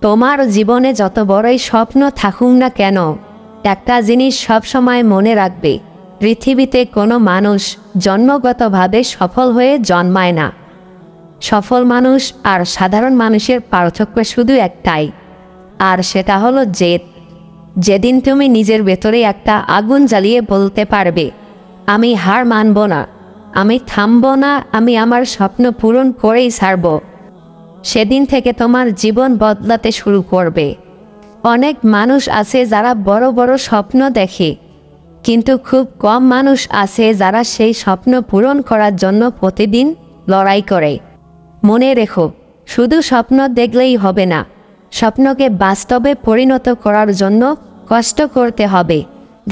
তোমার জীবনে যত বড়ই স্বপ্ন থাকুক না কেন, একটা জিনিস সবসময় মনে রাখবে, পৃথিবীতে কোনো মানুষ জন্মগতভাবে সফল হয়ে জন্মায় না। সফল মানুষ আর সাধারণ মানুষের পার্থক্য শুধু একটাই, আর সেটা হলো জেদ। যেদিন তুমি নিজের ভেতরে একটা আগুন জ্বালিয়ে বলতে পারবে, আমি হার মানব না, আমি থামব না, আমি আমার স্বপ্ন পূরণ করেই ছাড়ব, সেদিন থেকে তোমার জীবন বদলাতে শুরু করবে। অনেক মানুষ আছে যারা বড় বড় স্বপ্ন দেখে, কিন্তু খুব কম মানুষ আছে যারা সেই স্বপ্ন পূরণ করার জন্য প্রতিদিন লড়াই করে। মনে রেখো, শুধু স্বপ্ন দেখলেই হবে না, স্বপ্নকে বাস্তবে পরিণত করার জন্য কষ্ট করতে হবে,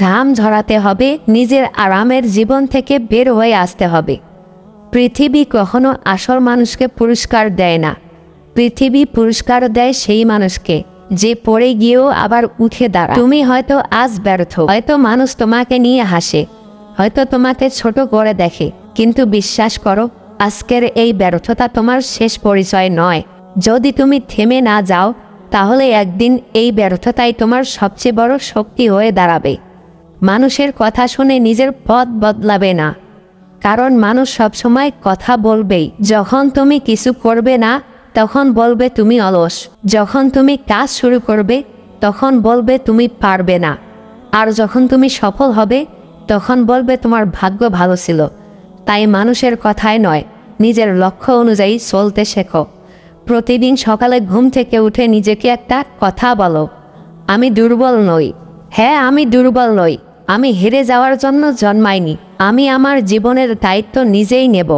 ঘাম ঝরাতে হবে, নিজের আরামের জীবন থেকে বের হয়ে আসতে হবে। পৃথিবী কখনো আসল মানুষকে পুরস্কার দেয় না, পৃথিবী পুরস্কার দেয় সেই মানুষকে যে পড়ে গিয়েও আবার উঠে দাঁড়ায়। তুমি হয়তো আজ ব্যর্থ, হয়তো মানুষ তোমাকে নিয়ে হাসে, হয়তো তোমাকে ছোট করে দেখে, কিন্তু বিশ্বাস করো, আজকের এই ব্যর্থতা তোমার শেষ পরিচয় নয়। যদি তুমি থেমে না যাও, তাহলে একদিন এই ব্যর্থতাই তোমার সবচেয়ে বড় শক্তি হয়ে দাঁড়াবে। মানুষের কথা শুনে নিজের পথ বদলাবে না, কারণ মানুষ সবসময় কথা বলবেই। যখন তুমি কিছু করবে না, তখন বলবে তুমি অলস। যখন তুমি কাজ শুরু করবে, তখন বলবে তুমি পারবে না। আর যখন তুমি সফল হবে, তখন বলবে তোমার ভাগ্য ভালো ছিল। তাই মানুষের কথায় নয়, নিজের লক্ষ্য অনুযায়ী চলতে শেখো। প্রতিদিন সকালে ঘুম থেকে উঠে নিজেকে একটা কথা বলো, আমি দুর্বল নই। হ্যাঁ, আমি দুর্বল নই, আমি হেরে যাওয়ার জন্য জন্মাইনি। আমি আমার জীবনের দায়িত্ব নিজেই নেব,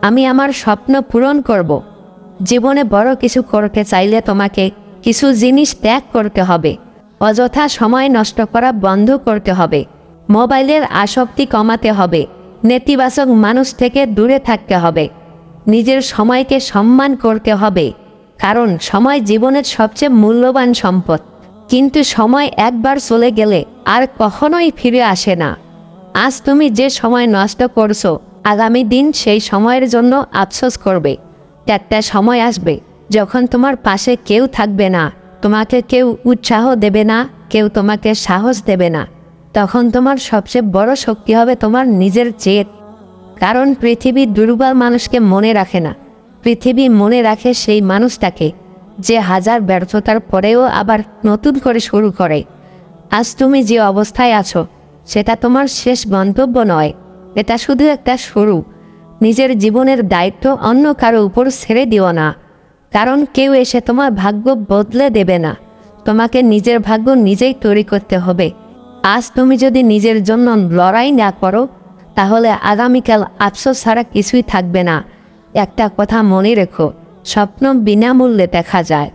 আমি আমার স্বপ্ন পূরণ করব। জীবনে বড় কিছু করতে চাইলে তোমাকে কিছু জিনিস ত্যাগ করতে হবে। অযথা সময় নষ্ট করা বন্ধ করতে হবে, মোবাইলের আসক্তি কমাতে হবে, নেতিবাচক মানুষ থেকে দূরে থাকতে হবে, নিজের সময়কে সম্মান করতে হবে, কারণ সময় জীবনের সবচেয়ে মূল্যবান সম্পদ। কিন্তু সময় একবার চলে গেলে আর কখনোই ফিরে আসে না। আজ তুমি যে সময় নষ্ট করছো, আগামী দিন সেই সময়ের জন্য আফসোস করবে। একটা সময় আসবে যখন তোমার পাশে কেউ থাকবে না, তোমাকে কেউ উৎসাহ দেবে না, কেউ তোমাকে সাহস দেবে না। তখন তোমার সবচেয়ে বড় শক্তি হবে তোমার নিজের জেদ। কারণ পৃথিবী দুর্বল মানুষকে মনে রাখে না, পৃথিবী মনে রাখে সেই মানুষটাকে যে হাজার ব্যর্থতার পরেও আবার নতুন করে শুরু করে। আজ তুমি যে অবস্থায় আছো, সেটা তোমার শেষ গন্তব্য নয়, এটা শুধু একটা শুরু। নিজের জীবনের দায়িত্ব অন্য কারো উপর ছেড়ে দিও না, কারণ কেউ এসে তোমার ভাগ্য বদলে দেবে না। তোমাকে নিজের ভাগ্য নিজেই তৈরি করতে হবে। আজ তুমি যদি নিজের জন্য লড়াই না করো, তাহলে আগামীকাল আফসোস ছাড়া কিছুই থাকবে না। একটা কথা মনে রেখো, স্বপ্ন বিনামূল্যে দেখা যায়।